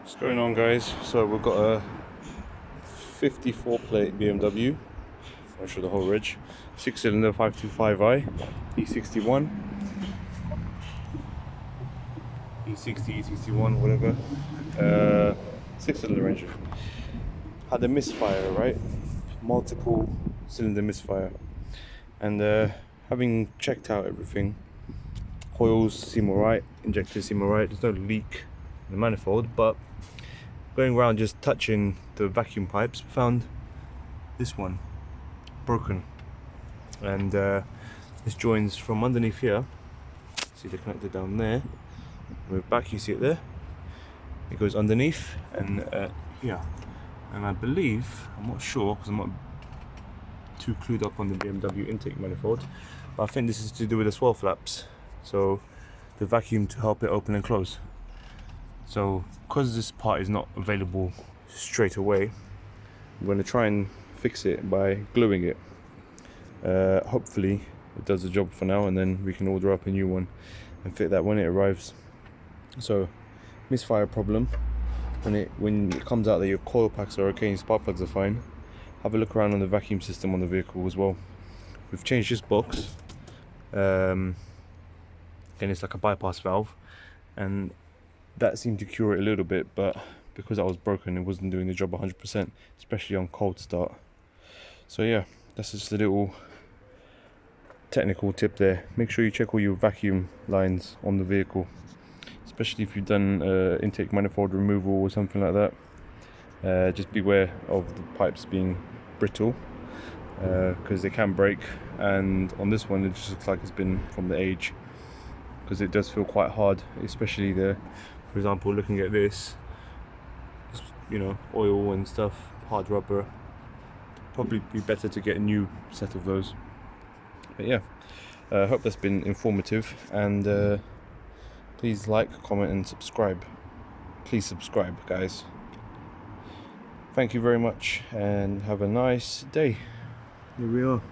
What's going on, guys? So we've got a 54 plate BMW. I'll show the whole ridge. 6-cylinder 525i e61, e60, e61, whatever. 6-cylinder engine. Had a misfire, right? Multiple cylinder misfire. And having checked out everything, coils seem alright, injectors seem alright. There's no leak in the manifold, but going around just touching the vacuum pipes, found this one broken, and this joins from underneath here. See the connector down there. Move back, you see it there. It goes underneath and here. And I believe, I'm not sure because I'm not too clued up on the BMW intake manifold, but I think this is to do with the swirl flaps. So the vacuum to help it open and close. So because this part is not available straight away, I'm going to try and fix it by gluing it. Hopefully it does the job for now, and then we can order up a new one and fit that when it arrives. So misfire problem. When it comes out that your coil packs are okay and spark plugs are fine, have a look around on the vacuum system on the vehicle as well. We've changed this box. Again, it's like a bypass valve, and that seemed to cure it a little bit, but because that was broken, it wasn't doing the job 100%, especially on cold start. So yeah, that's just a little technical tip there. Make sure you check all your vacuum lines on the vehicle, especially if you've done intake manifold removal or something like that. Just beware of the pipes being brittle, because they can break, and on this one it just looks like it's been from the age, because it does feel quite hard, especially for example, looking at this, you know, oil and stuff, hard rubber. Probably be better to get a new set of those. But yeah, I hope that's been informative, and please like, comment and subscribe. Please subscribe, guys. Thank you very much and have a nice day. Here we are.